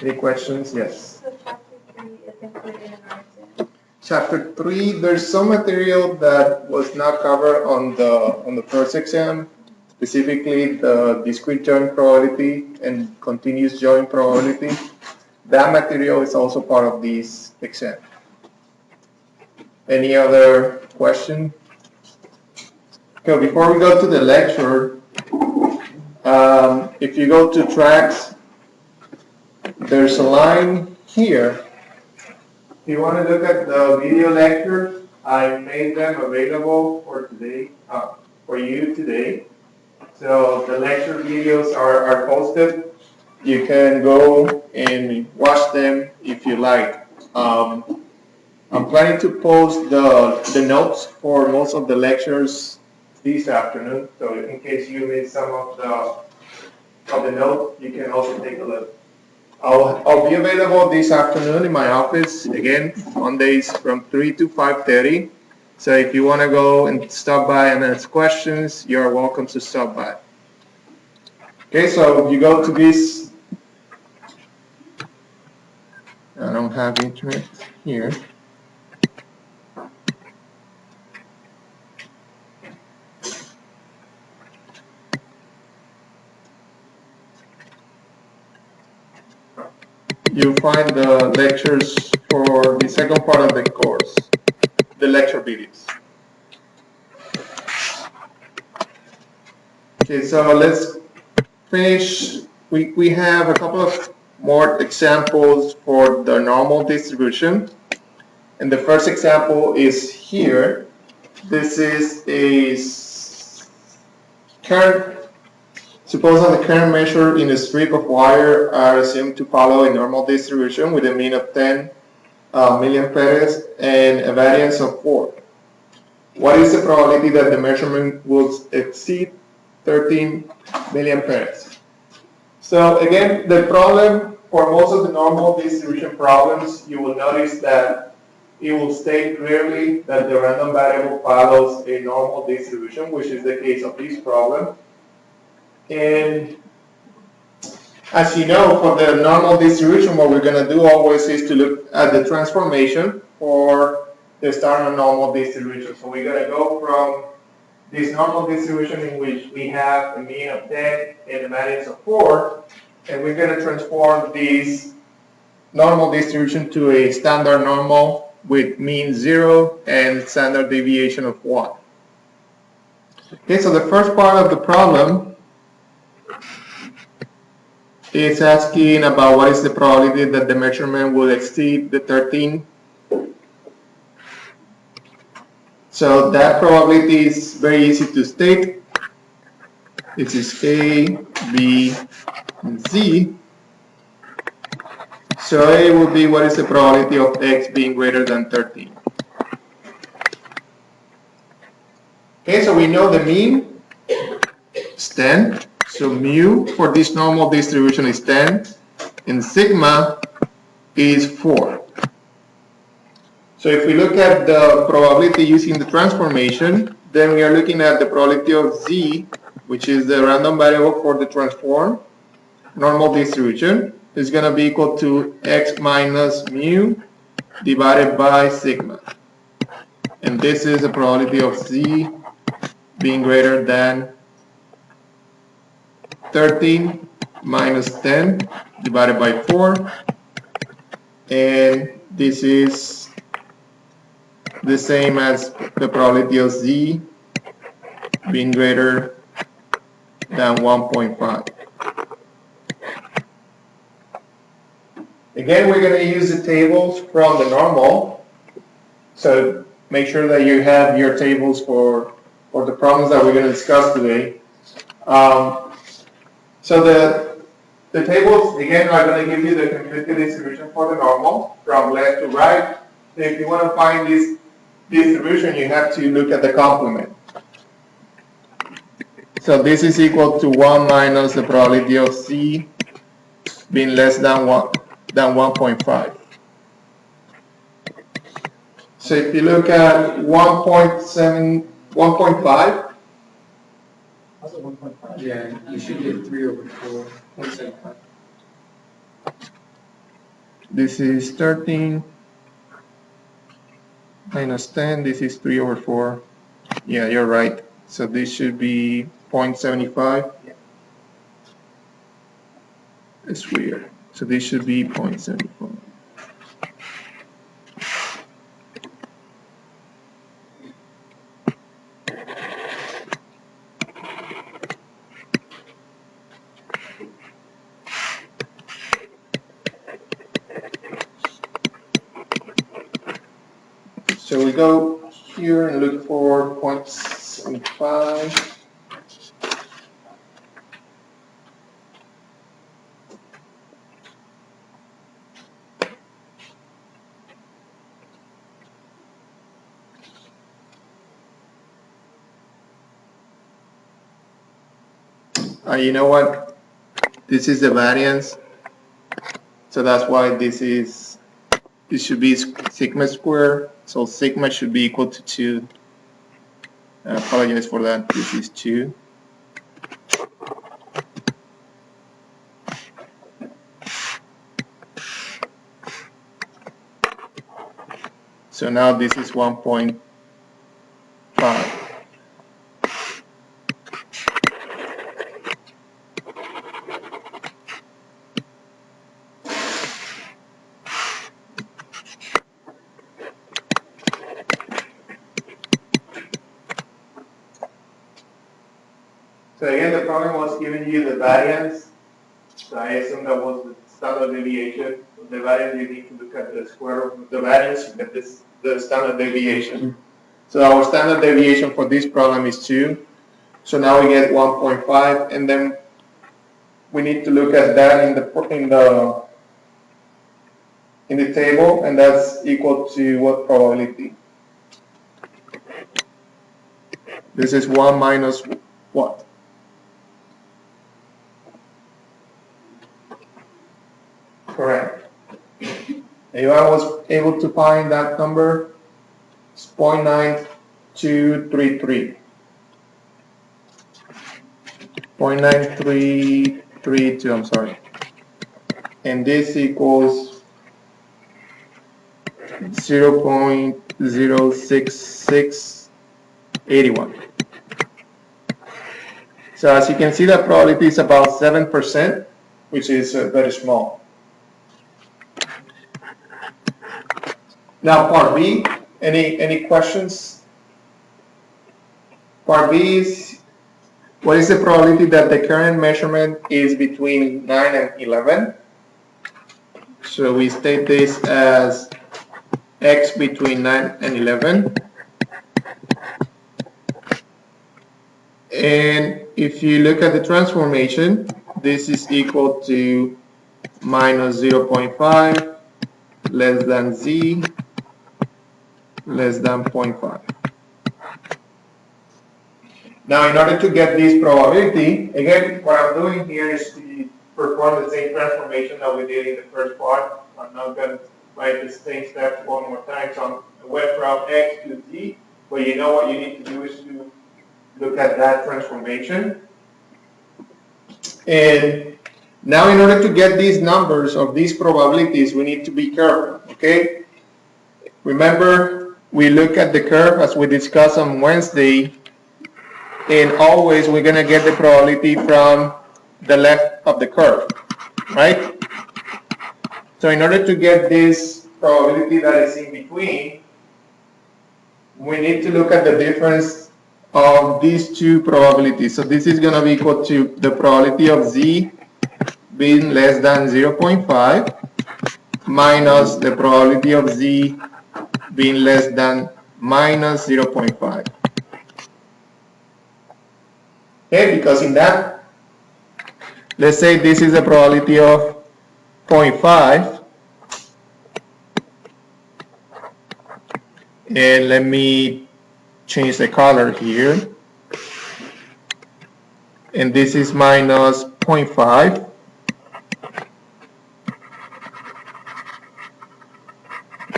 Any questions? Yes. So chapter 3 is included in our exam. Chapter 3, there's some material that was not covered on the first exam, specifically the discrete joint probability and continuous joint probability. That material is also part of this exam. Any other question? Okay, before we go to the lecture, if you go to tracks, there's a line here. If you want to look at the video lectures, I made them available for today, for you today. So the lecture videos are posted. You can go and watch them if you like. I'm planning to post the notes for most of the lectures this afternoon. So in case you missed some of the notes, you can also take a look. I'll be available this afternoon in my office, again, Mondays from 3 to 5:30. So if you want to go and stop by and ask questions, you're welcome to stop by. Okay, so you go to this, I don't have internet here. You'll find the lectures for the second part of the course, the lecture videos. Okay, so let's finish. We have a couple of more examples for the normal distribution. And the first example is here. This is a current. Suppose that the current measured in a strip of wire are assumed to follow a normal distribution with a mean of 10 milliamperes and a variance of 4. What is the probability that the measurement will exceed 13 milliamperes? So again, the problem for most of the normal distribution problems, you will notice that it will state clearly that the random variable follows a normal distribution, which is the case of this problem. And as you know, for the normal distribution, what we're going to do always is to look at the transformation for the standard normal distribution. So we're going to go from this normal distribution in which we have a mean of 10 and a variance of 4, and we're going to transform this normal distribution to a standard normal with mean 0 and standard deviation of 1. Okay, so the first part of the problem is asking about what is the probability that the measurement will exceed the 13. So that probability is very easy to state. It is A, B, and Z. So A will be what is the probability of X being greater than 13. Okay, so we know the mean is 10. So mu for this normal distribution is 10, and sigma is 4. So if we look at the probability using the transformation, then we are looking at the probability of Z, which is the random variable for the transform normal distribution, is going to be equal to X minus mu divided by sigma. And this is the probability of Z being greater than 13 minus 10 divided by 4, and this is the same as the probability of Z being greater than 1.5. Again, we're going to use the tables from the normal, so make sure that you have your tables for the problems that we're going to discuss today. So the tables, again, are going to give you the completed distribution for the normal from left to right. So if you want to find this distribution, you have to look at the complement. So this is equal to 1 minus the probability of C being less than 1.5. So if you look at 1.7, 1.5, Also 1.5. Yeah, you should get 3/4. 1.75. This is 13 minus 10. This is 3 over 4. Yeah, you're right. So this should be 0.75. It's weird. So this should be 0.75. So we go here and look for 0.75. You know what? This is the variance. So that's why this should be sigma squared. So sigma should be equal to 2. I apologize for that. This is 2. So now this is 1.5. So again, the problem was giving you the variance. So I assume that was the standard deviation. The variance, you need to look at the square root of the variance, you get the standard deviation. So our standard deviation for this problem is 2. So now we get 1.5, and then we need to look at that in the table, and that's equal to what probability? This is 1 minus what? Correct. If I was able to find that number, it's 0.9233. 0.9332, I'm sorry. And this equals 0.06681. So as you can see, the probability is about 7%, which is very small. Now part B, any questions? Part B is, what is the probability that the current measurement is between 9 and 11? So we state this as x between 9 and 11. And if you look at the transformation, this is equal to minus 0.5 less than z less than 0.5. Now, in order to get this probability, again, what I'm doing here is to perform the same transformation that we did in the first part. I'm not going to write the same steps one more time. So I went from x to z, but you know what you need to do is to look at that transformation. And now, in order to get these numbers of these probabilities, we need to be careful, okay? Remember, we look at the curve as we discussed on Wednesday, and always we're going to get the probability from the left of the curve, right? So in order to get this probability that is in between, we need to look at the difference of these two probabilities. So this is going to be equal to the probability of z being less than 0.5 minus the probability of z being less than minus 0.5. Okay, because in that, let's say this is a probability of 0.5, and let me change the color here, and this is minus 0.5.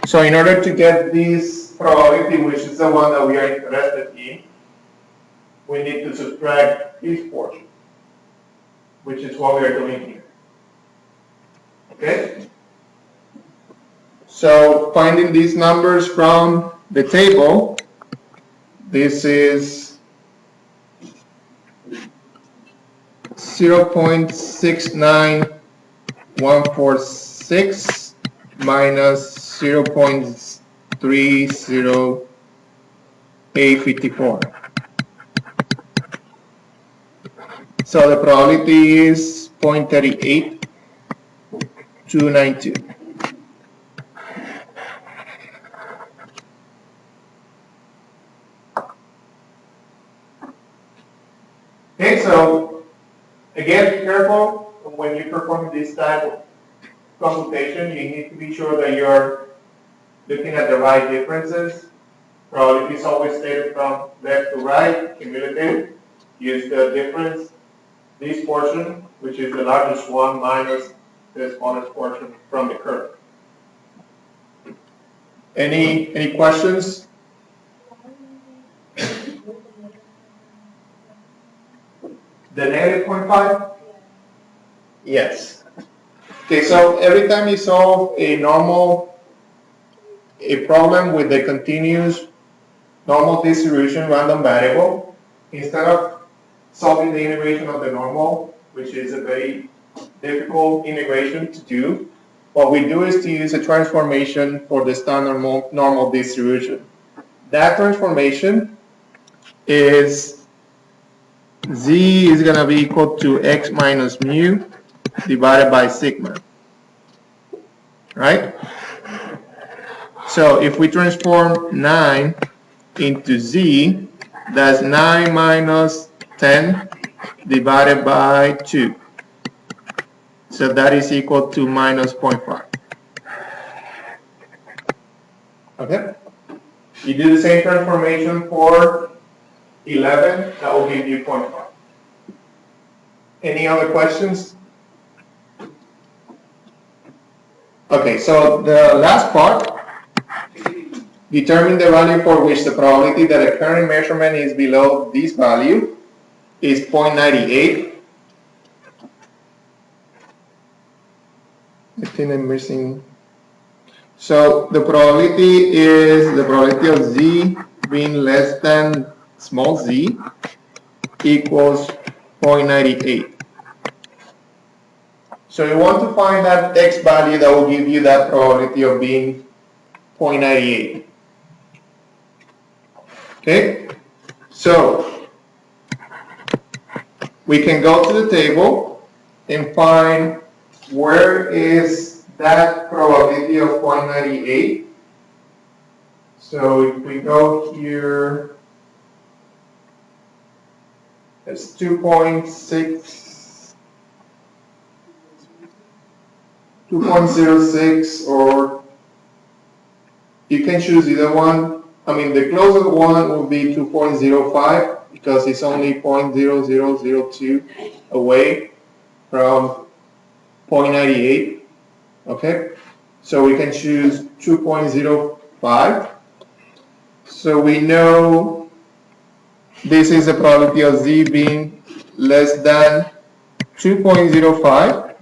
So in order to get this probability, which is the one that we are interested in, we need to subtract this portion, which is what we are doing here. Okay? So finding these numbers from the table, this is 0.69146 minus 0.30854. So the probability is 0.38292. Okay, so again, be careful when you perform this type of computation. You need to be sure that you're looking at the right differences. Probability is always stated from left to right, cumulative. Use the difference, this portion, which is the largest one, minus the smallest portion from the curve. Any questions? The negative 0.5? Yes. Okay, so every time you solve a problem with a continuous normal distribution random variable, instead of solving the integration of the normal, which is a very difficult integration to do, what we do is to use a transformation for the standard normal distribution. That transformation is z is going to be equal to x minus mu divided by sigma, right? So if we transform 9 into z, that's 9 minus 10 divided by 2. So that is equal to minus 0.5. Okay? You do the same transformation for 11, that will give you 0.5. Any other questions? Okay, so the last part, determine the value for which the probability that a current measurement is below this value is 0.98. I think I'm missing. So the probability is the probability of z being less than small z equals 0.98. So you want to find that x value that will give you that probability of being 0.98. Okay? So we can go to the table and find where is that probability of 0.98. So if we go here, it's 2.06, or you can choose either one. I mean, the closest one will be 2.05 because it's only 0.0002 away from 0.98. Okay, so we can choose 2.05. So we know this is the probability of z being less than 2.05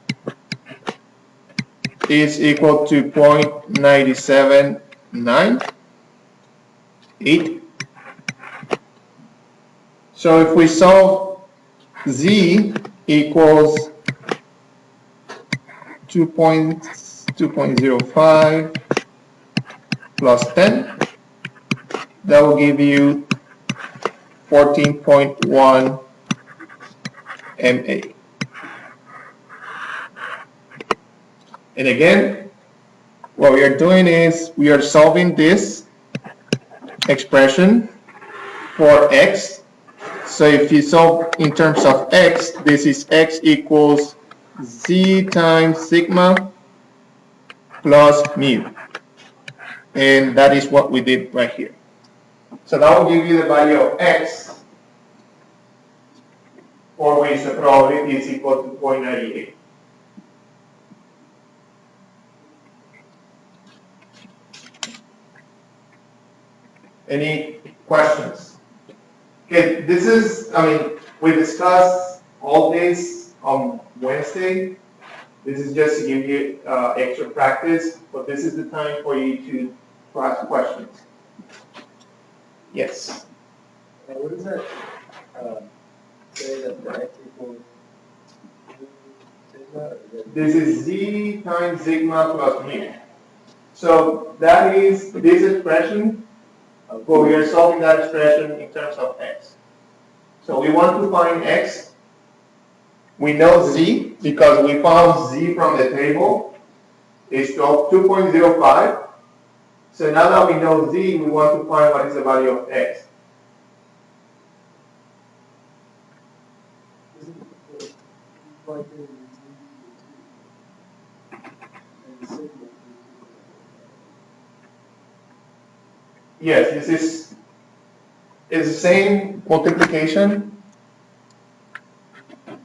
is equal to 0.9798. So if we solve z equals 2.05 plus 10, that will give you 14.1 MA. And again, what we are doing is we are solving this expression for x. So if you solve in terms of x, this is x equals z times sigma plus mu. And that is what we did right here. So that will give you the value of x for which the probability is equal to 0.98. Any questions? Okay, this is, I mean, we discussed all this on Wednesday. This is just to give you extra practice, but this is the time for you to ask questions. Yes. What does that say that the x equals sigma? This is z times sigma plus mu. So that is this expression, but we are solving that expression in terms of x. So we want to find x. We know z because we found z from the table. It's 2.05. So now that we know z, we want to find what is the value of x. Yes, this is the same multiplication.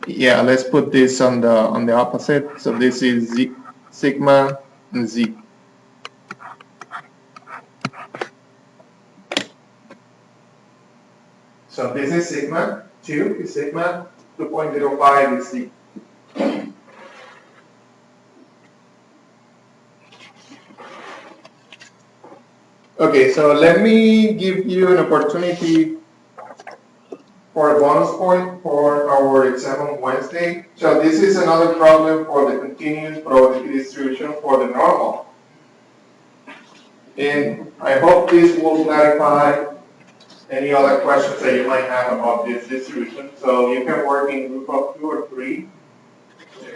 Yeah, let's put this on the opposite. So this is z, sigma and z. So this is sigma, 2 is sigma, 2.05 is z. Okay, so let me give you an opportunity for a bonus point for our exam on Wednesday. So this is another problem for the continuous probability distribution for the normal. And I hope this will clarify any other questions that you might have about this distribution. So you can work in group of 2 or 3.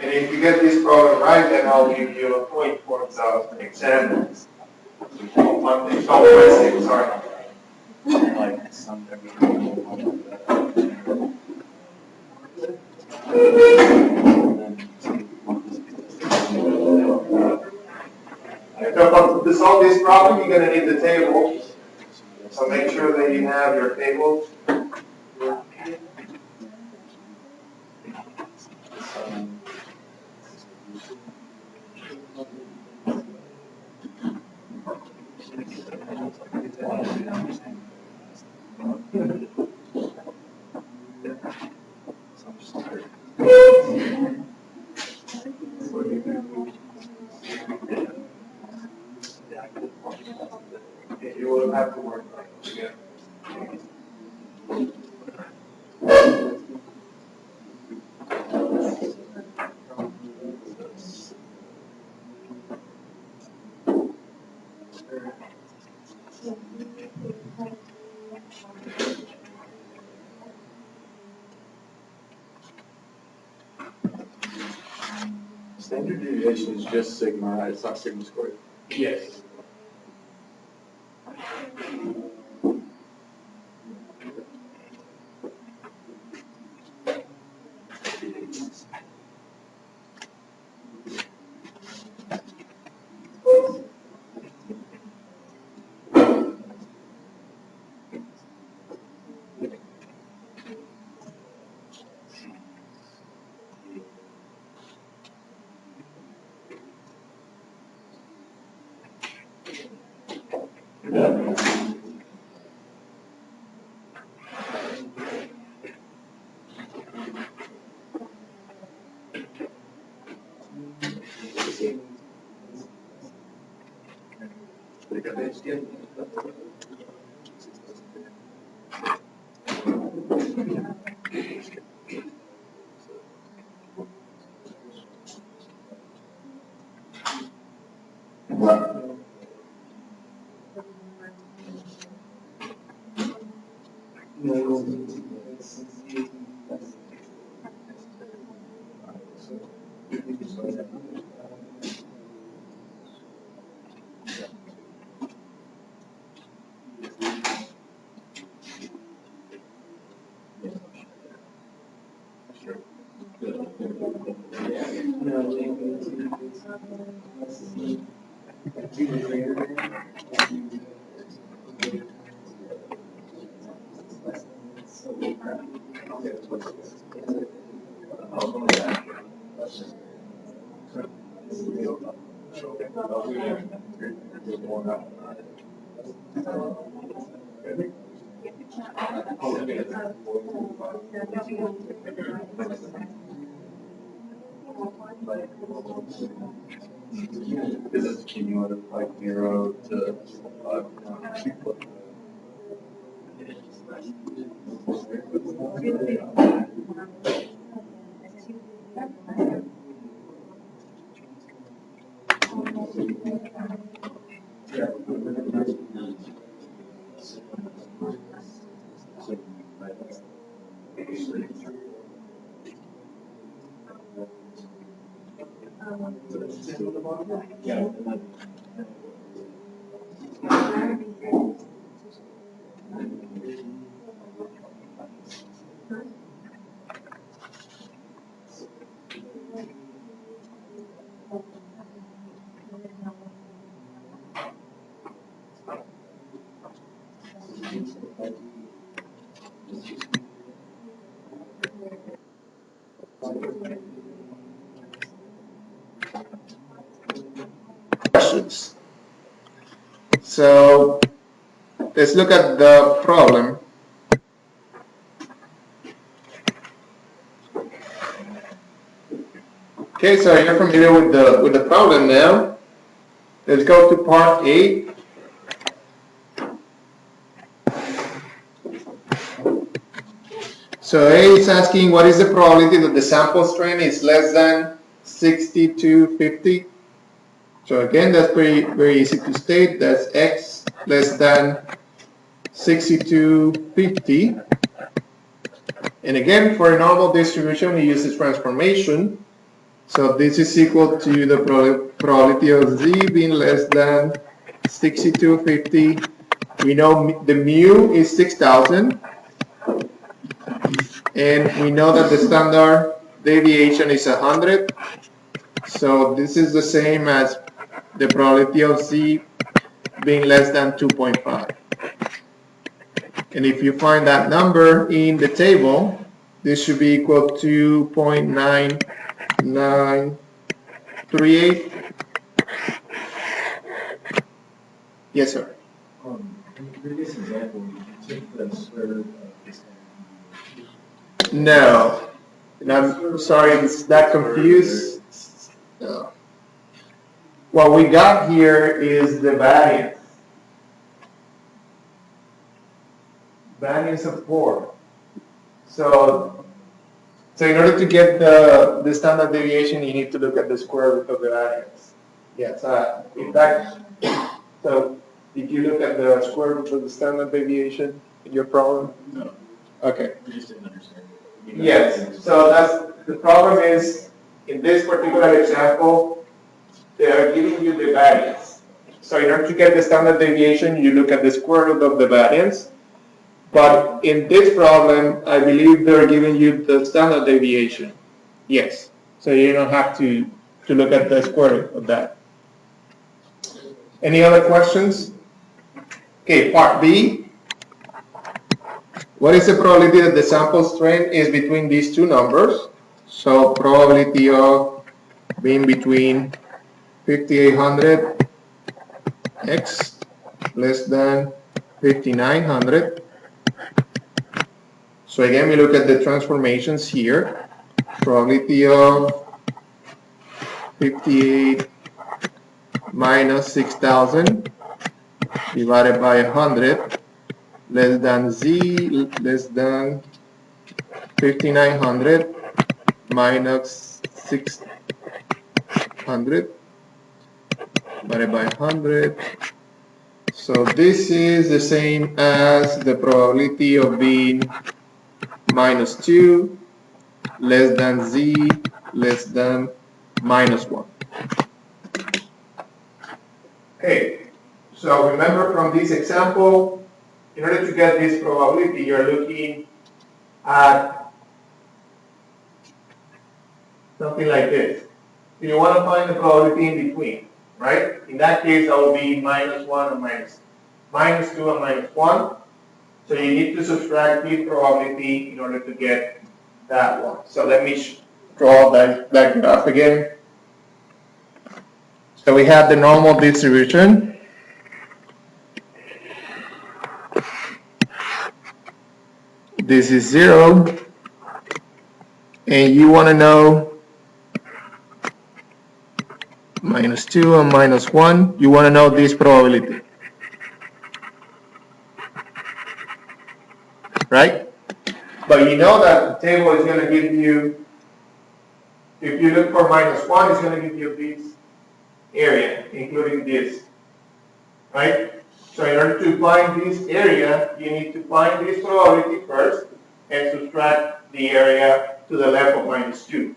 And if you get this problem right, then I'll give you a point for the exam. On Monday, Wednesday, sorry. Like some So to solve this problem, you're going to need the table. So make sure that you have your table. You will have to work on it together. standard deviation is just sigma, right? It's not sigma squared. Yes. This is cumulative, like 0 to 5. Questions. So let's look at the problem. Okay, so you're familiar with the problem now. Let's go to part A. So A is asking what is the probability that the sample strength is less than 6250. So again, that's very easy to state. That's X less than 6250. And again, for a normal distribution, we use this transformation. So this is equal to the probability of Z being less than 6250. We know the mu is 6,000. And we know that the standard deviation is 100. So this is the same as the probability of Z being less than 2.5. And if you find that number in the table, this should be equal to 0.9938. Yes, sir. In the previous example, you took the square root of this. No. And I'm sorry, it's that confused. No. What we got here is the variance. Variance of 4. So in order to get the standard deviation, you need to look at the square root of the variance. Yes, so if you look at the square root of the standard deviation in your problem? No, Okay. we just didn't understand. Yes, so that's the problem is, in this particular example, they are giving you the variance. So in order to get the standard deviation, you look at the square root of the variance. But in this problem, I believe they're giving you the standard deviation. Yes, so you don't have to look at the square root of that. Any other questions? Okay, part B. What is the probability that the sample strength is between these two numbers? So probability of being between 5800 x less than 5900. So again, we look at the transformations here. Probability of 58 minus 6,000 divided by 100 less than Z less than 5900 minus 600 divided by 100. So this is the same as the probability of being minus 2 less than Z less than minus 1. Okay, so remember from this example, in order to get this probability, you're looking at something like this. So you want to find the probability in between, right? In that case, that will be minus 1 and minus 2 and minus 1. So you need to subtract this probability in order to get that one. So let me draw that graph again. So we have the normal distribution. This is 0. And you want to know minus 2 and minus 1. You want to know this probability, right? But you know that the table is going to give you, if you look for minus 1, it's going to give you this area, including this, right? So in order to find this area, you need to find this probability first and subtract the area to the left of minus 2.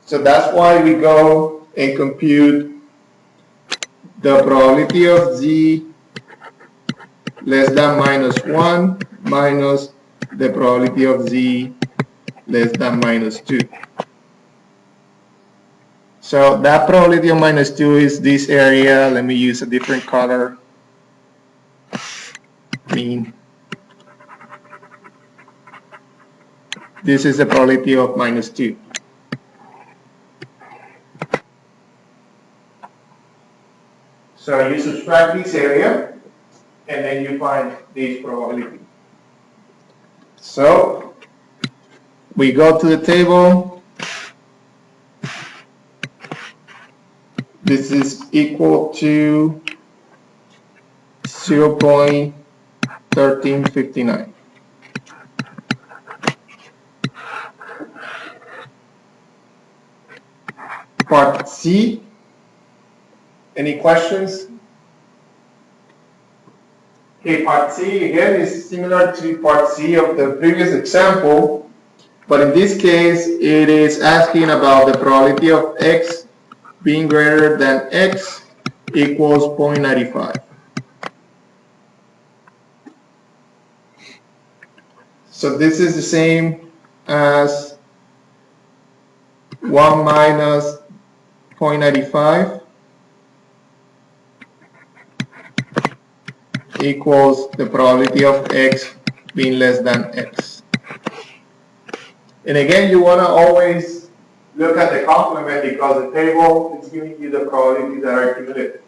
So that's why we go and compute the probability of z less than minus 1 minus the probability of z less than minus 2. So that probability of minus 2 is this area. Let me use a different color. Mean. This is the probability of minus 2. So you subtract this area, and then you find this probability. So we go to the table. This is equal to 0.1359. Part C. Any questions? Okay, part C again is similar to part C of the previous example, but in this case it is asking about the probability of x being greater than x equals 0.95. So this is the same as 1 minus 0.95 equals the probability of x being less than x. And again, you want to always look at the complement because the table is giving you the probabilities that are cumulative.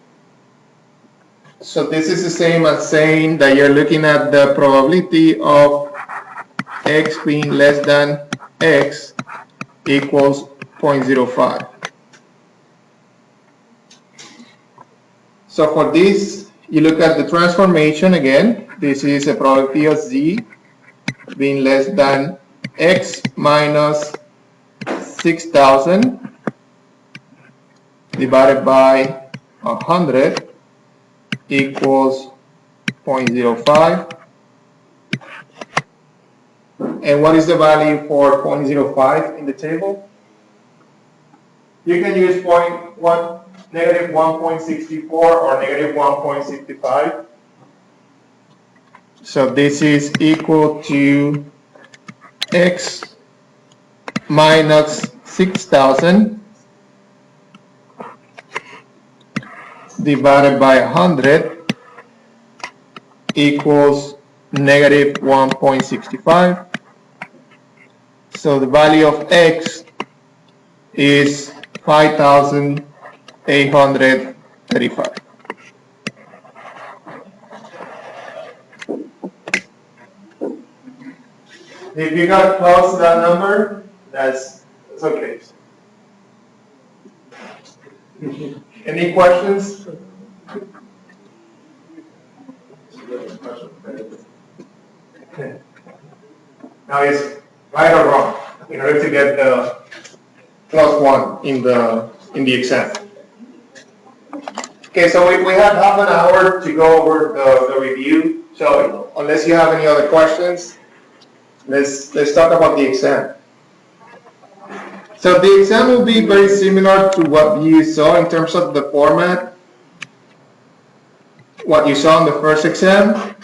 So this is the same as saying that you're looking at the probability of x being less than x equals 0.05. So for this, you look at the transformation again. This is a probability of z being less than x minus 6,000 divided by 100 equals 0.05. And what is the value for 0.05 in the table? You can use negative 1.64 or negative 1.65. So this is equal to x minus 6,000 divided by 100 equals negative 1.65. So the value of x is 5,835. If you got close to that number, that's okay. Any questions? Now is right or wrong in order to get the +1 in the exam. Okay, so we have half an hour to go over the review. So unless you have any other questions, let's talk about the exam. So the exam will be very similar to what you saw in terms of the format, what you saw in the first exam.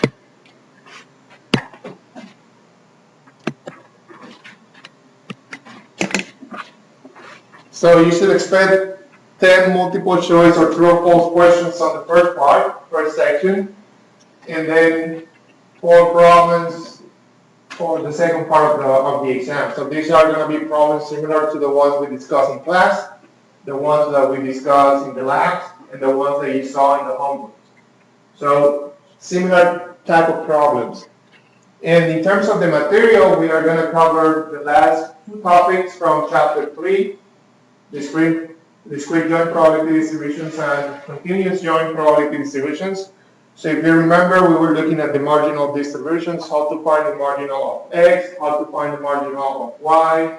So you should expect 10 multiple choice or true or false questions on the first section, and then 4 problems for the second part of the exam. So these are going to be problems similar to the ones we discussed in class, the ones that we discussed in the labs, and the ones that you saw in the homework. So similar type of problems. And in terms of the material, we are going to cover the last 2 topics from chapter 3, Discrete discrete joint probability distributions and continuous joint probability distributions. So if you remember, we were looking at the marginal distributions, how to find the marginal of x, how to find the marginal of y,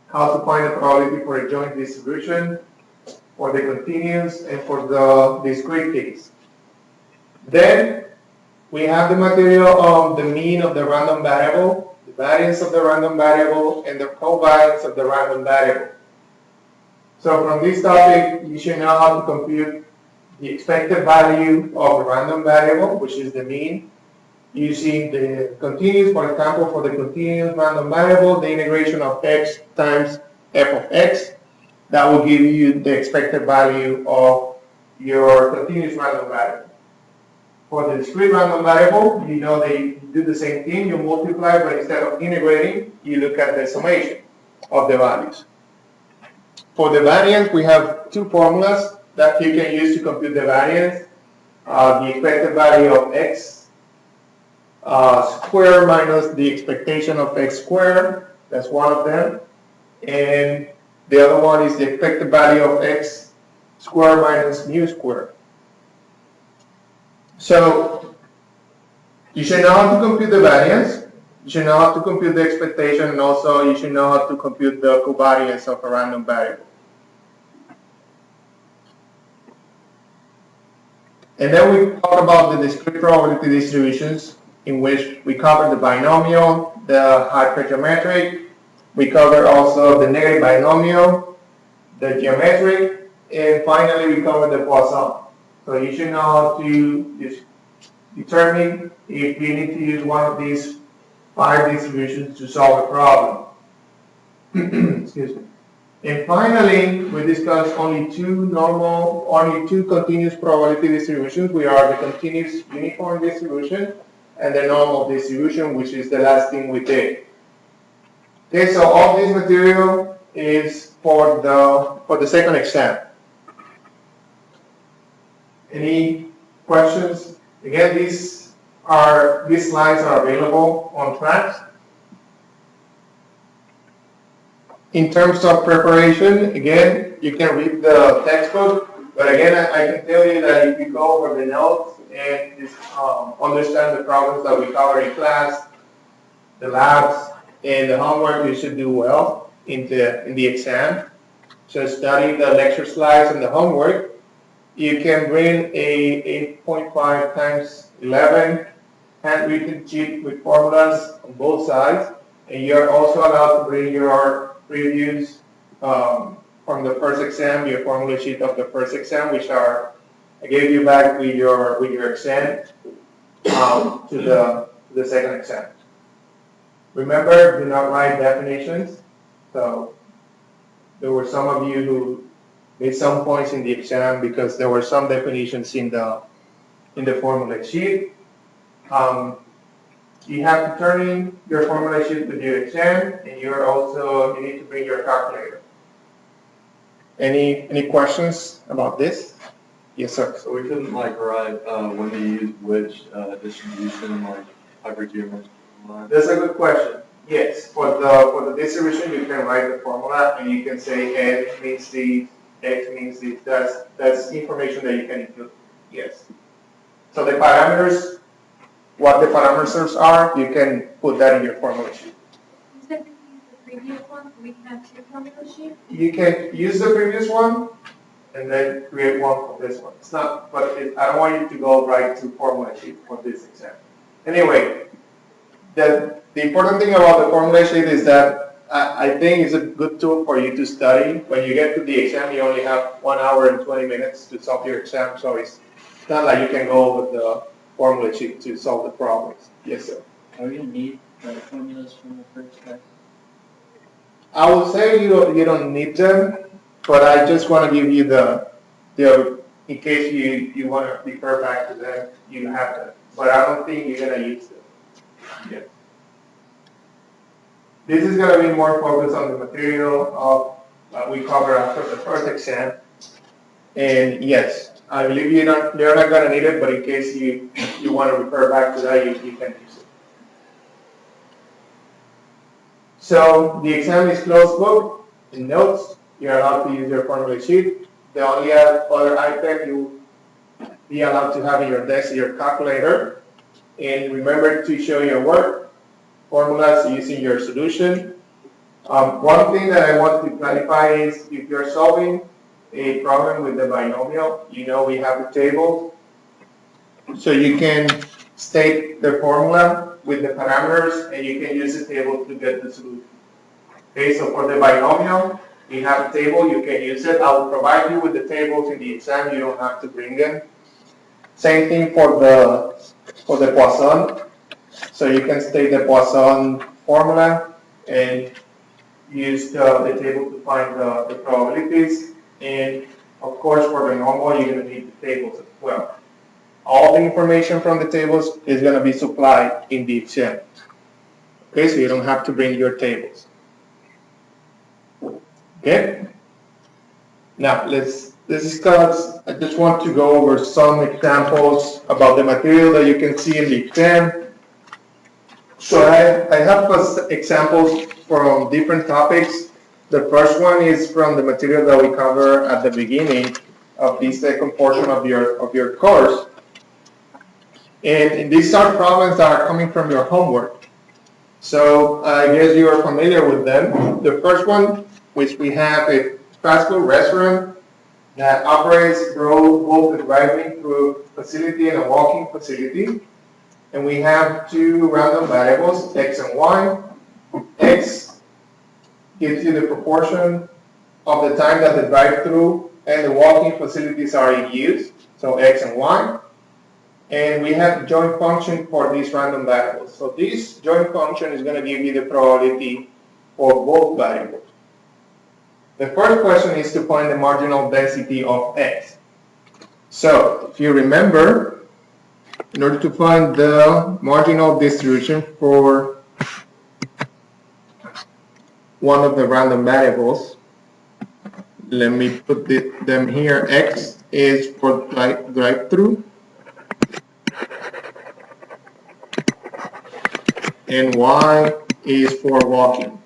how to find the probability for a joint distribution, for the continuous, and for the discrete case. Then we have the material of the mean of the random variable, the variance of the random variable, and the covariance of the random variable. So from this topic, you should know how to compute the expected value of the random variable, which is the mean, using the continuous, for example, for the continuous random variable, the integration of x times f of x, that will give you the expected value of your continuous random variable. For the discrete random variable, you know they do the same thing, you multiply, but instead of integrating, you look at the summation of the values. For the variance, we have two formulas that you can use to compute the variance. The expected value of x squared minus the expectation of x squared, that's one of them. And the other one is the expected value of x squared minus mu squared. So you should know how to compute the variance, you should know how to compute the expectation, and also you should know how to compute the covariance of a random variable. And then we talk about the discrete probability distributions, in which we cover the binomial, the hypergeometric, we cover also the negative binomial, the geometric, and finally we cover the Poisson. So you should know how to determine if you need to use one of these 5 distributions to solve a problem. Excuse me. And finally, we discuss only two continuous probability distributions. We are the continuous uniform distribution and the normal distribution, which is the last thing we did. Okay, so all this material is for the second exam. Any questions? Again, these slides are available on tracks. In terms of preparation, again, you can read the textbook, but again, I can tell you that if you go over the notes and just, understand the problems that we cover in class, the labs, and the homework, you should do well in the exam. So study the lecture slides and the homework. You can bring a 8.5 times 11 handwritten sheet with formulas on both sides, and you're also allowed to bring your previews from the first exam, your formula sheet of the first exam, which I gave you back with your exam to the second exam. Remember, do not write definitions. So there were some of you who made some points in the exam because there were some definitions in the formula sheet. You have to turn in your formula sheet with your exam, and you need to bring your calculator. Any questions about this? Yes, sir. So we couldn't like write when you use which distribution, like hypergeometric line? That's a good question. Yes, for the distribution, you can write the formula, and you can say n means this, x means this. That's information that you can include. Yes. So the parameters, what the parameters are, you can put that in your formula sheet. You said we use the previous one, so we can have 2 formula sheets? You can use the previous one and then create one for this one. It's not, but I don't want you to go right to formula sheet for this exam. Anyway, the important thing about the formula sheet is that I think it's a good tool for you to study. When you get to the exam, you only have 1 hour and 20 minutes to solve your exam, so it's not like you can go with the formula sheet to solve the problems. Yes, sir. Are we gonna need the formulas from the first class? I would say you don't need them, but I just want to give you the in case you want to refer back to them, you have them. But I don't think you're gonna use them. Yeah. This is gonna be more focused on the material of what we cover after the first exam. And yes, I believe you're not gonna need it, but in case you want to refer back to that, you can use it. So the exam is closed book. In notes, you're allowed to use your formula sheet. The only other item you be allowed to have in your desk is your calculator. And remember to show your work formulas using your solution. One thing that I want to clarify is if you're solving a problem with the binomial, you know we have the table. So you can state the formula with the parameters and you can use the table to get the solution. Okay, so for the binomial, you have a table, you can use it. I will provide you with the tables in the exam, you don't have to bring them. Same thing for the Poisson. So you can state the Poisson formula and use the table to find the probabilities. And of course, for the normal, you're going to need the tables as well. All the information from the tables is going to be supplied in the exam. Okay, so you don't have to bring your tables. Okay? Now, let's discuss. I just want to go over some examples about the material that you can see in the exam. So I have examples from different topics. The first one is from the material that we cover at the beginning of the second portion of your course. And these are problems that are coming from your homework. So I guess you are familiar with them. The first one, which we have a fast food restaurant that operates both a drive-through facility and a walking facility. And we have two random variables, x and y. X gives you the proportion of the time that the drive-through and the walking facilities are in use, so x and y. And we have joint function for these random variables. So this joint function is going to give you the probability for both variables. The first question is to find the marginal density of x. So if you remember, in order to find the marginal distribution for one of the random variables, let me put them here. X is for drive-through, and y is for walking.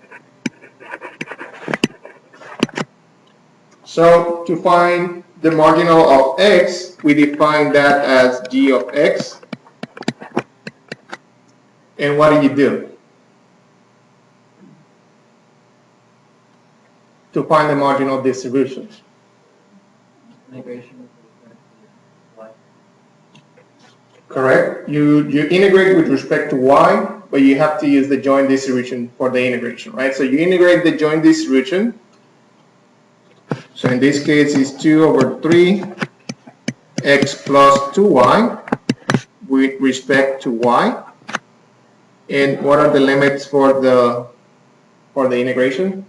So to find the marginal of x, we define that as g of x. And what do you do to find the marginal distribution? Integration with respect to y. Correct. You integrate with respect to y, but you have to use the joint distribution for the integration, right? So you integrate the joint distribution. So in this case, it's 2 over 3 x plus 2y with respect to y. And what are the limits for the integration?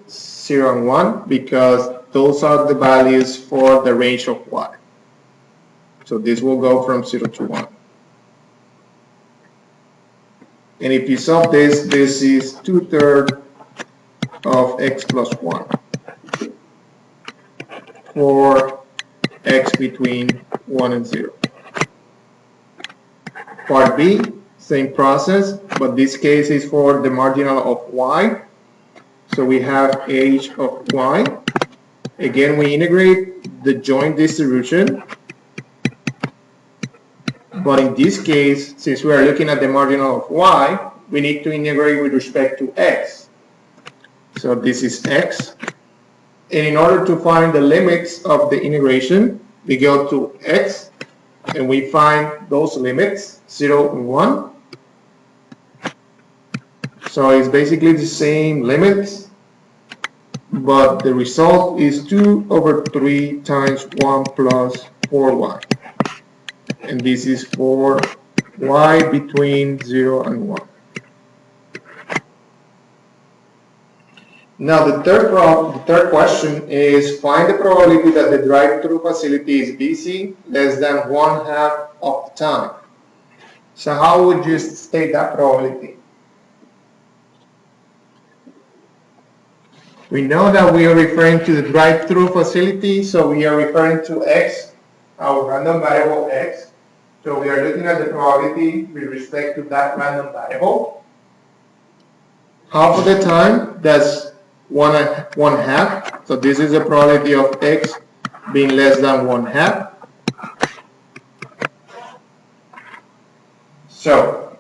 0 and 1, because those are the values for the range of y. So this will go from 0 to 1. And if you solve this, this is 2/3 of x plus 1 for x between 1 and 0. Part B, same process, but this case is for the marginal of y. So we have h of y. Again, we integrate the joint distribution. But in this case, since we are looking at the marginal of y, we need to integrate with respect to x. So this is x. And in order to find the limits of the integration, we go to x and we find those limits, 0 and 1. So it's basically the same limits, but the result is 2 over 3 times 1 plus 4y. And this is for y between 0 and 1. Now the third question is find the probability that the drive-through facility is busy less than 1/2 of the time. So how would you state that probability? We know that we are referring to the drive-through facility, so we are referring to x, our random variable x. So we are looking at the probability with respect to that random variable. half of the time, that's one half. So this is the probability of x being less than 1/2. So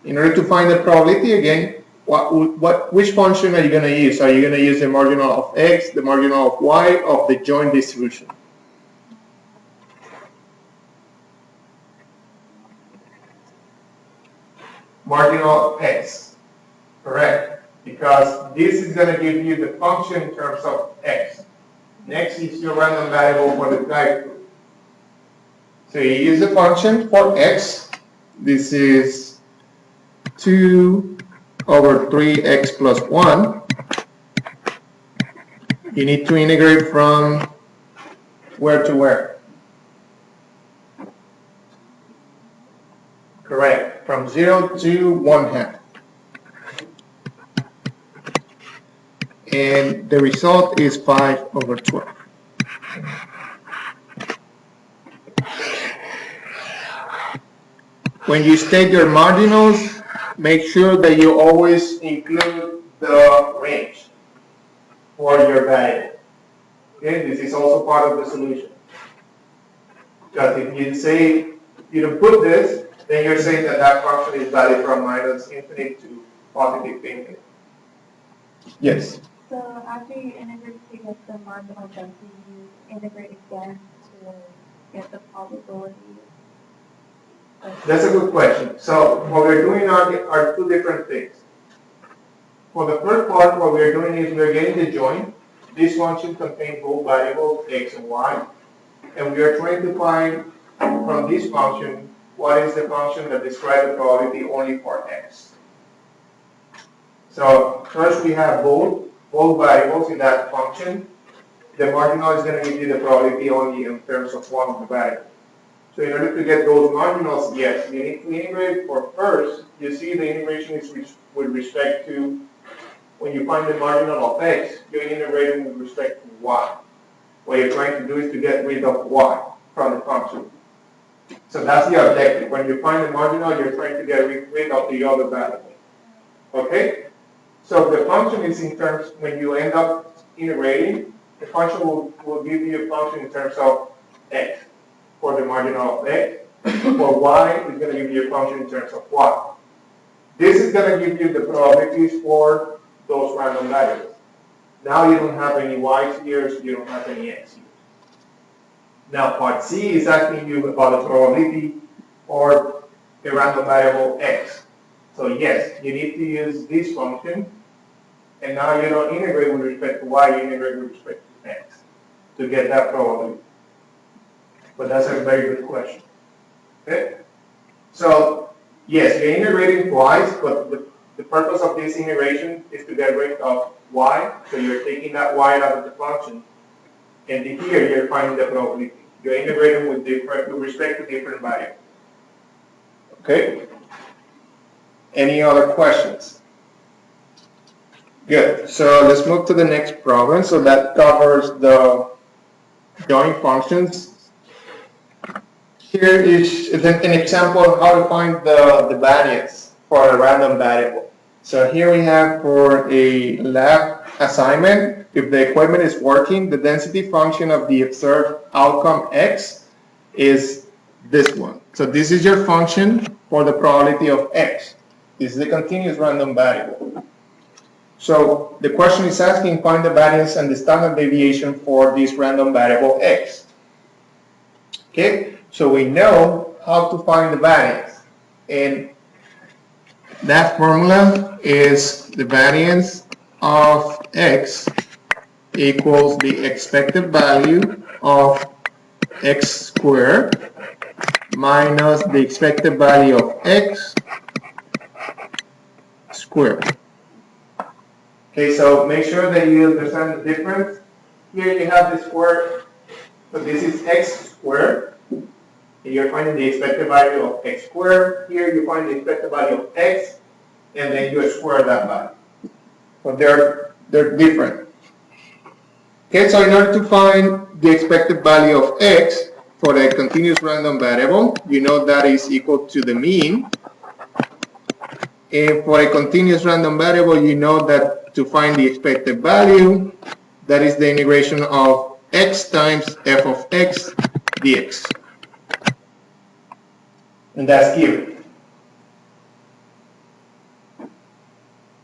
in order to find the probability again, which function are you going to use? Are you going to use the marginal of x, the marginal of y, of the joint distribution? Marginal of x, correct? Because this is going to give you the function in terms of x. Next is your random variable for the type group. So you use the function for x. This is 2 over 3x plus 1. You need to integrate from where to where? Correct. From 0 to 1/2. And the result is 5 over 12. When you state your marginals, make sure that you always include the range for your variable. Okay, this is also part of the solution. Because if you say you don't put this, then you're saying that that function is valid from minus infinite to positive infinite. Yes? So after you integrate to get the marginal density, you integrate again to get the probability. That's a good question. So what we're doing are two different things. For the first part, what we're doing is we're getting the joint. This function contains both variables x and y. And we are trying to find from this function what is the function that describes the probability only for x. So first we have both variables in that function. The marginal is going to give you the probability only in terms of one of the variables. So in order to get those marginals, yes, you need to integrate for first. You see the integration is with respect to, when you find the marginal of x, you're integrating with respect to y. What you're trying to do is to get rid of y from the function. So that's the objective. When you find the marginal, you're trying to get rid of the other variable. Okay? So the function is in terms, when you end up integrating, the function will give you a function in terms of x. For the marginal of x, for y, it's going to give you a function in terms of y. This is going to give you the probabilities for those random variables. Now you don't have any y's here, so you don't have any x here. Now part C is asking you about the probability for the random variable x. So yes, you need to use this function, and now you don't integrate with respect to y, you integrate with respect to x to get that probability. But that's a very good question. Okay? So, yes, you're integrating twice, but the purpose of this integration is to get rid of y. So you're taking that y out of the function. And here you're finding the probability. You're integrating with respect to different variables. Okay? Any other questions? Good. So let's move to the next problem. So that covers the joint functions. Here is an example of how to find the variance for a random variable. So here we have for a lab assignment, if the equipment is working, the density function of the observed outcome x is this one. So this is your function for the probability of x. This is a continuous random variable. So the question is asking, find the variance and the standard deviation for this random variable x. Okay? So we know how to find the variance, and that formula is the variance of x equals the expected value of x squared minus the expected value of x squared. Okay, so make sure that you understand the difference. Here you have the square, so this is x squared. You're finding the expected value of x squared. Here you find the expected value of x, and then you square that value. So they're different. Okay, so in order to find the expected value of x for a continuous random variable, you know that is equal to the mean. If for a continuous random variable, you know that to find the expected value, that is the integration of x times f of x dx. And that's given.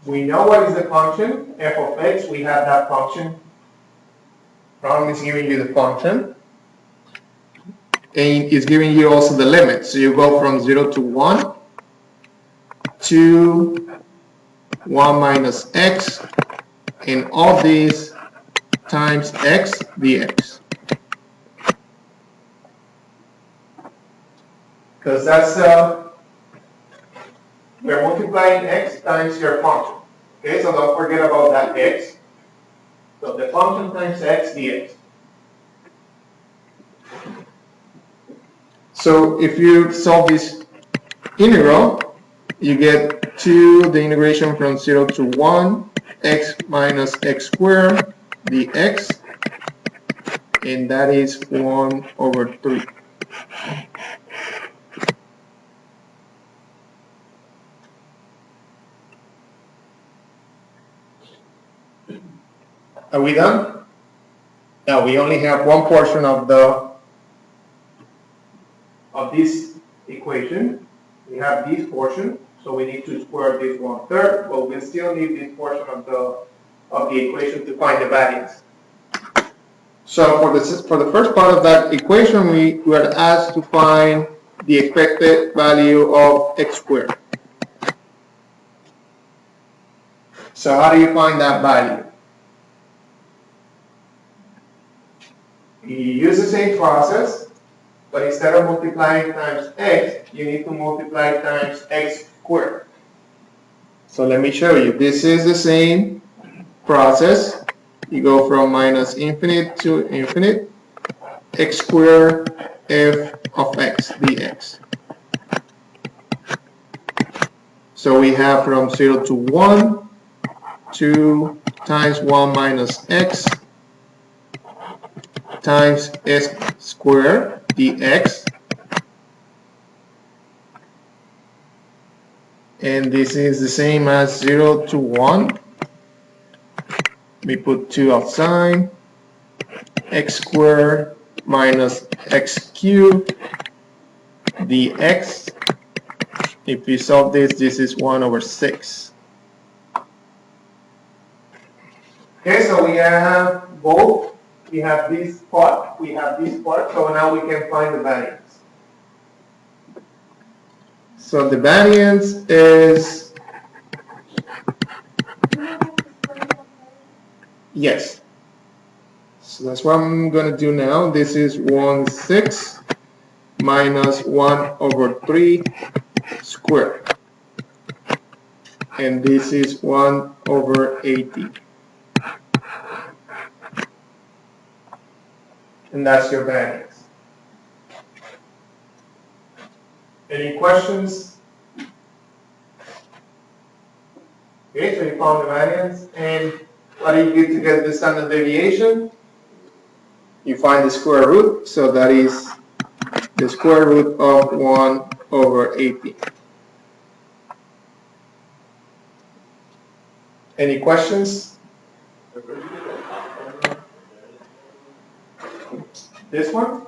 We know what is the function, f of x, we have that function. Problem is giving you the function. And it's giving you also the limit. So you go from 0 to 1 to 1 minus x, and all these times x dx. Because that's, we're multiplying x times your function. Okay, so don't forget about that x. So the function times x dx. So if you solve this integral, you get the integration from 0 to 1, x minus x squared dx, and that is 1 over 3. Are we done? Now we only have one portion of this equation. We have this portion, so we need to square this 1/3, but we still need this portion of the equation to find the variance. So for the first part of that equation, we were asked to find the expected value of x squared. So how do you find that value? You use the same process, but instead of multiplying times x, you need to multiply times x squared. So let me show you. This is the same process. You go from minus infinite to infinite, x squared f of x dx. So we have from 0 to 1, 2 times 1 minus x times s squared dx, and this is the same as 0 to 1. We put 2 outside, x squared minus x cubed dx. If you solve this, this is 1 over 6. Okay, so we have both. We have this part, so now we can find the variance. So the variance is, yes. So that's what I'm going to do now. This is 1/6 minus 1 over 3 squared. And this is 1 over 80. And that's your variance. Any questions? Okay, so you found the variance, and what do you get to get the standard deviation? You find the square root, so that is the square root of 1 over 80. Any questions? This one?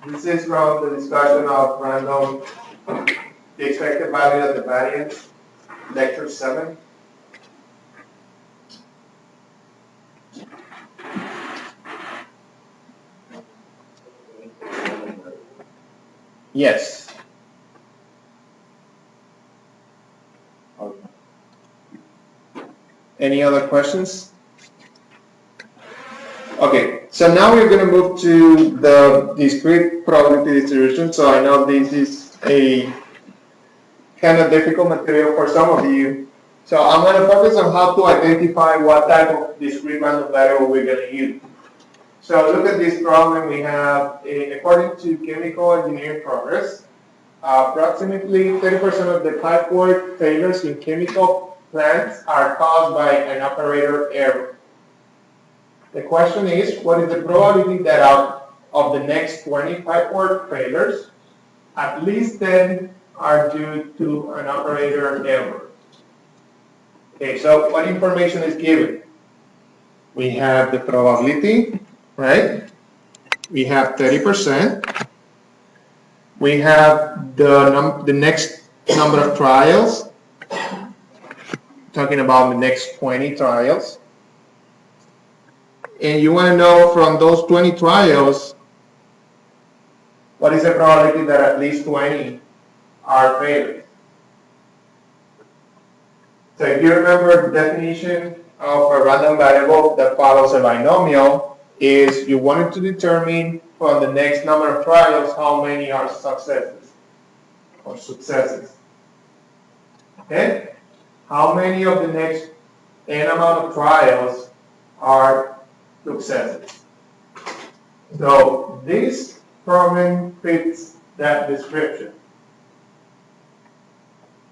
This is from the discussion of random, the expected value of the variance, lecture 7. Yes. Any other questions? Okay, so now we're going to move to the discrete probability distribution. So I know this is a kind of difficult material for some of you. So I'm going to focus on how to identify what type of discrete random variable we're going to use. So look at this problem. We have, according to chemical engineering progress, approximately 30% of the pipework failures in chemical plants are caused by an operator error. The question is, what is the probability that out of the next 20 pipework failures, at least 10 are due to an operator error. Okay, so what information is given? We have the probability, right? We have 30%. We have the next number of trials, talking about the next 20 trials. And you want to know from those 20 trials, what is the probability that at least 20 are failures? So if you remember the definition of a random variable that follows a binomial is you wanted to determine from the next number of trials how many are successes or successes. Okay? How many of the next n amount of trials are successes? So this problem fits that description.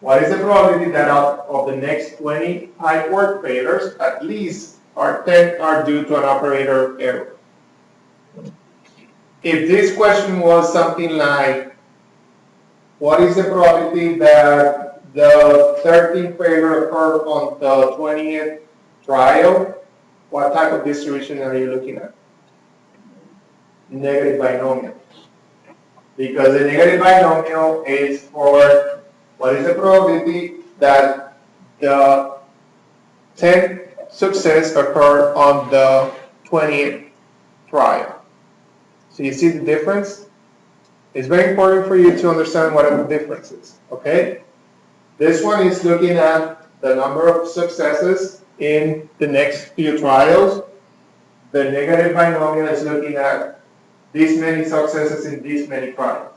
What is the probability that out of the next 20 pipework failures, at least 10 are due to an operator error? If this question was something like, what is the probability that the 13th failure occurred on the 20th trial, what type of distribution are you looking at? Negative binomial. Because the negative binomial is for what is the probability that the 10th success occurred on the 20th trial. So you see the difference? It's very important for you to understand what the difference is, okay? This one is looking at the number of successes in the next few trials. The negative binomial is looking at these many successes in these many trials.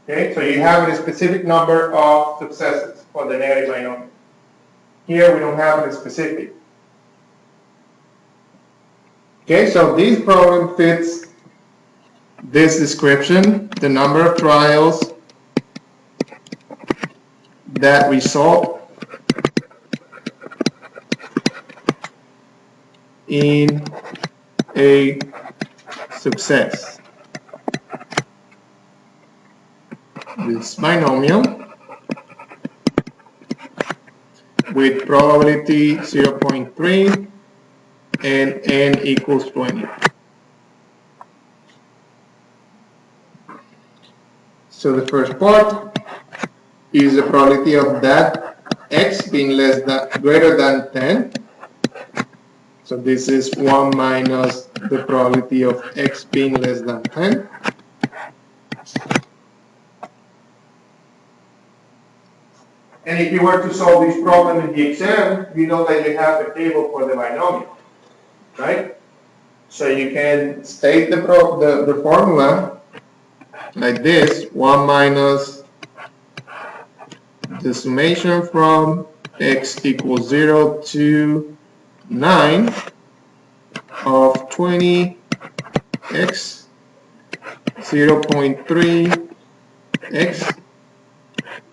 Okay, so you have a specific number of successes for the negative binomial. Here we don't have a specific. Okay, so this problem fits this description, the number of trials that result in a success. This binomial with probability 0.3 and n equals 20. So the first part is the probability of that x being greater than 10. So this is 1 minus the probability of x being less than 10. And if you were to solve this problem in the exam, you know that you have a table for the binomial, right? So you can state the formula like this: 1 minus the summation from x equals 0 to 9 of 20 x 0.3 x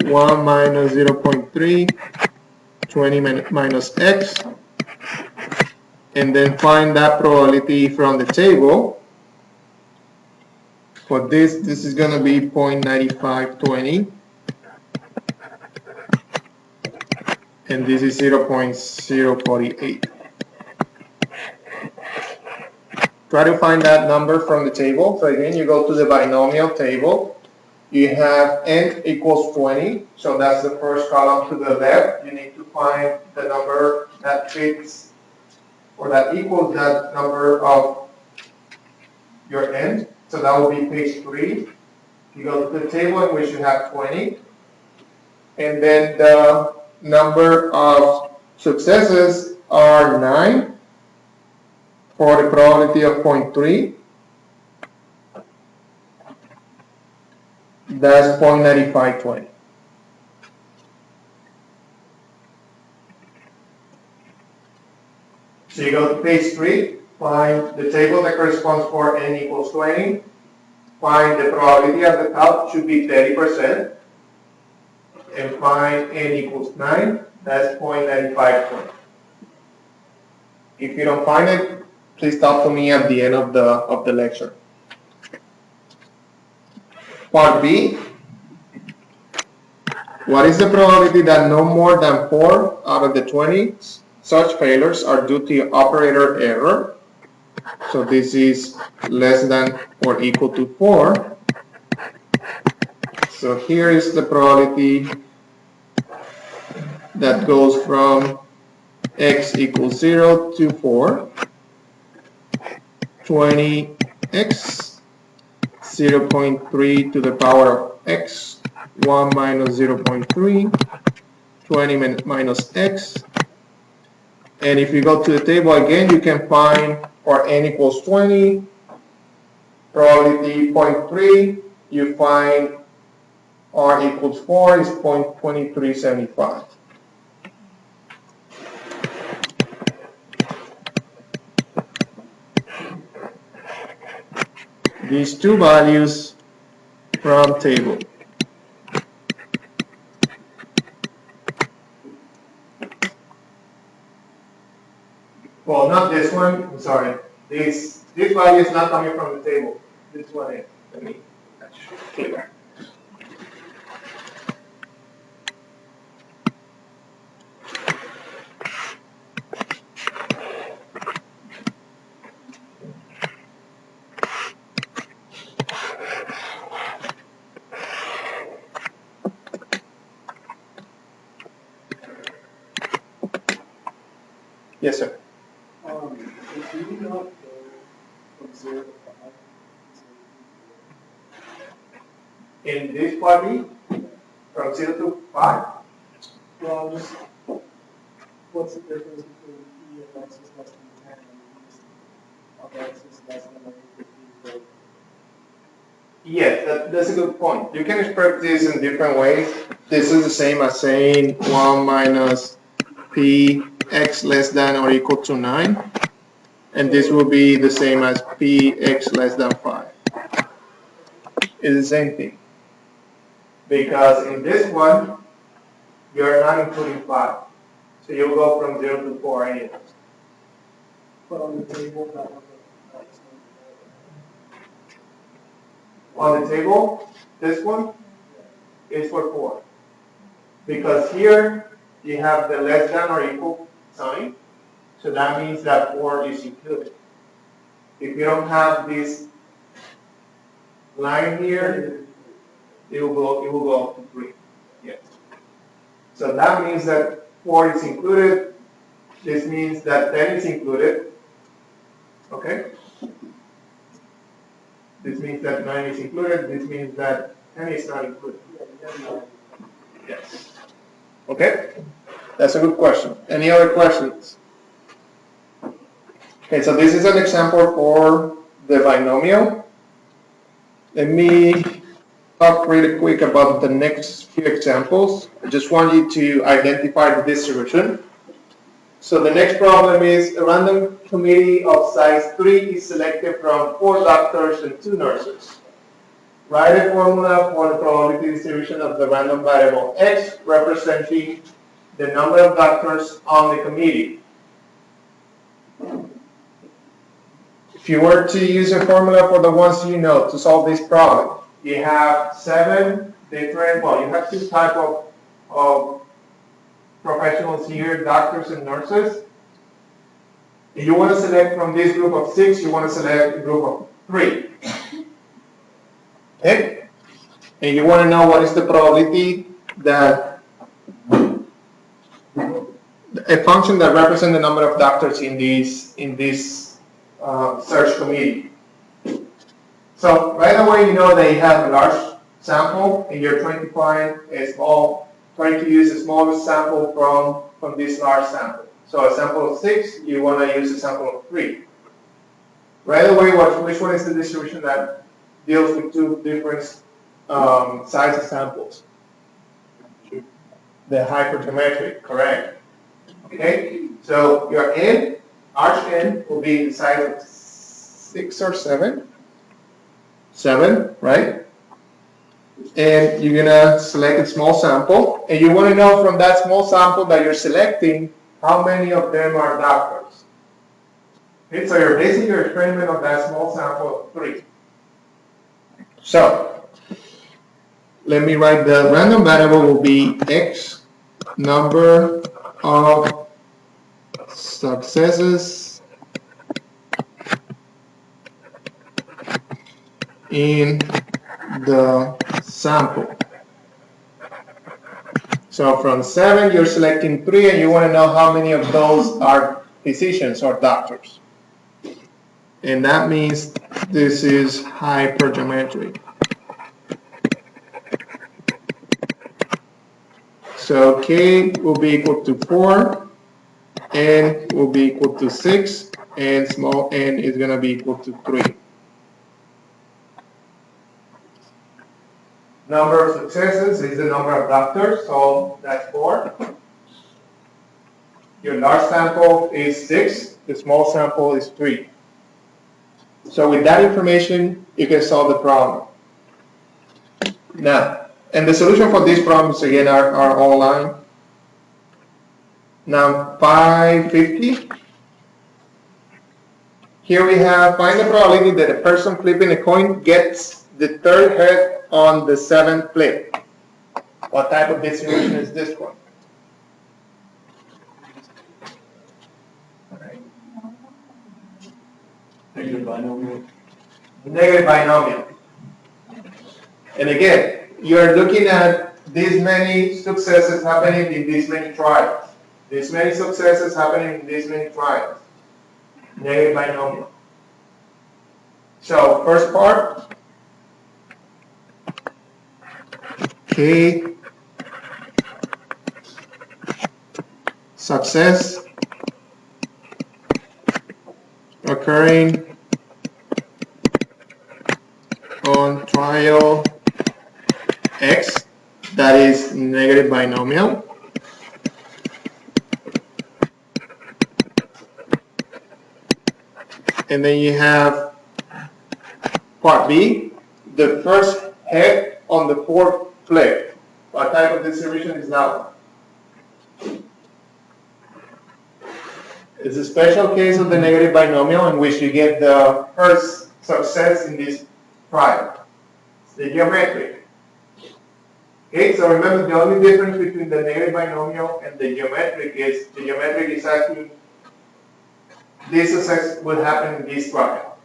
1 minus 0.3 20 minus x, and then find that probability from the table. For this is going to be 0.9520, and this is 0.048. Try to find that number from the table. So again, you go to the binomial table. You have n equals 20, so that's the first column to the left. You need to find the number that fits or that equals that number of your n. So that will be page 3. You go to the table in which you have 20, and then the number of successes are 9 for the probability of 0.3. That's 0.9520. So you go to page 3, find the table that corresponds for n equals 20, find the probability at the top should be 30%, and find n equals 9, that's 0.9520. If you don't find it, please talk to me at the end of the lecture. Part B, What is the probability that no more than 4 out of the 20 such failures are due to operator error? So this is less than or equal to 4. So here is the probability that goes from x equals 0 to 4. 20x, 0.3 to the power of x, 1 minus 0.3, 20 minus x. And if you go to the table again, you can find for n equals 20, probability 0.3, you find r equals 4 is 0.2375. These two values from table. Well, not this one, I'm sorry. This value is not coming from the table. This one is. Let me clear. Yes, sir. If you not go from 0 to 5, In this body, from 0 to 5. well, just what's the difference between E of x is less than 10 and E of x is less than or equal to? Yes, that's a good point. You can express this in different ways. This is the same as saying 1 minus p x less than or equal to 9. And this will be the same as p x less than 5. It's the same thing. Because in this one, you're not including 5. So you'll go from 0 to 4 anyways. But on the table, that one, that's On the table, this one is for 4. Because here you have the less than or equal sign, so that means that 4 is included. If you don't have this line here, it will go up to 3. Yes. So that means that 4 is included. This means that 10 is included. Okay? This means that 9 is included. This means that 10 is not included. Yes. Okay? That's a good question. Any other questions? Okay, so this is an example for the binomial. Let me talk really quick about the next few examples. I just want you to identify the distribution. So the next problem is a random committee of size 3 is selected from 4 doctors and 2 nurses. Write a formula for the probability distribution of the random variable x representing the number of doctors on the committee. If you were to use a formula for the ones you know to solve this problem, you have 7 different, well, you have 2 types of professionals here, doctors and nurses. If you want to select from this group of 6, you want to select a group of 3. Okay? And you want to know what is the probability that a function that represents the number of doctors in this search committee. So right away you know that you have a large sample and you're trying to find trying to use the smallest sample from this large sample. So a sample of 6, you want to use a sample of 3. Right away, which one is the distribution that deals with 2 different sizes samples? The hypergeometric, correct. Okay, so your n, arch n, will be the size of 6 or 7. 7, right? And you're gonna select a small sample, and you want to know from that small sample that you're selecting how many of them are doctors. Okay, so you're basing your experiment on that small sample of 3. So let me write the random variable will be X number of successes in the sample. So from 7, you're selecting 3, and you want to know how many of those are physicians or doctors. And that means this is hypergeometry. So K will be equal to 4, N will be equal to 6, and small n is going to be equal to 3. Number of successes is the number of doctors, so that's 4. Your large sample is 6, the small sample is 3. So with that information, you can solve the problem. Now, and the solution for these problems, again, are online. Now, 550. Here we have, find the probability that a person flipping a coin gets the third head on the 7th flip. What type of distribution is this one? Negative binomial. Negative binomial. And again, you're looking at these many successes happening in these many trials. These many successes happening in these many trials. Negative binomial. So first part, K success occurring on trial X, that is negative binomial. And then you have part B, the first head on the 4th flip. What type of distribution is that one? It's a special case of the negative binomial in which you get the first success in this trial. It's the geometric. Okay, so remember the only difference between the negative binomial and the geometric is the geometric is actually this success would happen in this trial.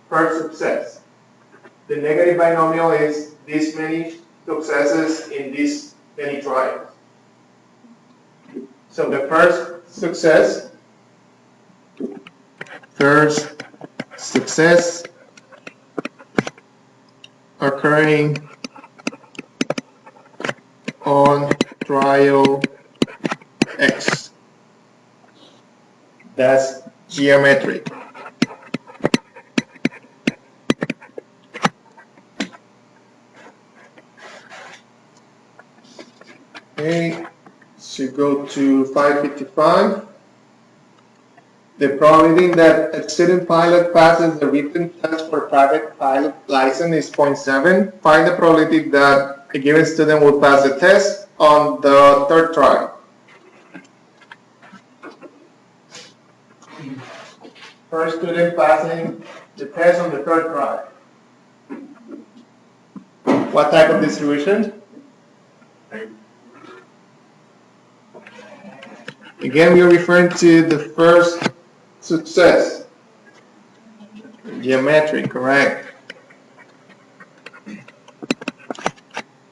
First success. The negative binomial is this many successes in these many trials. So the first success occurring on trial X. That's geometric. Okay, so go to 555. The probability that a student pilot passes the written test for private pilot license is 0.7. Find the probability that a given student will pass the test on the 3rd trial. First student passing the test on the 3rd trial. What type of distribution? Again, we are referring to the first success. Geometric, correct.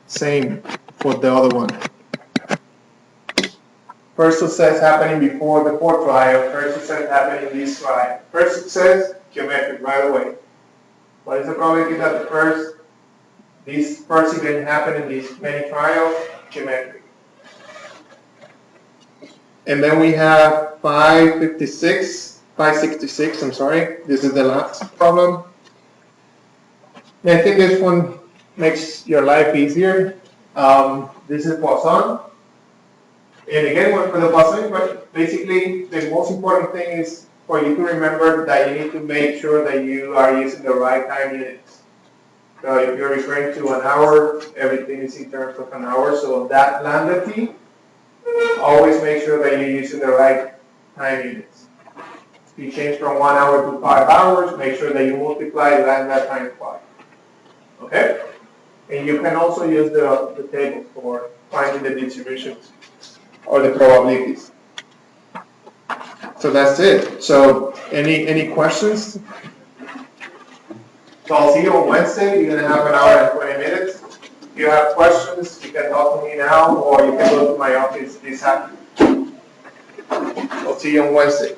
Same for the other one. First success happening before the 4th trial, first success happening in this trial. First success, geometric, right away. What is the probability that this first event happened in these many trials? Geometric. And then we have 566, I'm sorry. This is the last problem. And I think this one makes your life easier. This is Poisson. And again, for the Poisson question, basically the most important thing is for you to remember that you need to make sure that you are using the right time units. So if you're referring to an hour, everything is in terms of an hour. So that lambda t, always make sure that you're using the right time units. If you change from 1 hour to 5 hours, make sure that you multiply lambda times 5. Okay? And you can also use the table for finding the distributions or the probabilities. So that's it. So any questions? So I'll see you on Wednesday. You're gonna have an hour and 20 minutes. If you have questions, you can talk to me now, or you can go to my office this afternoon. I'll see you on Wednesday.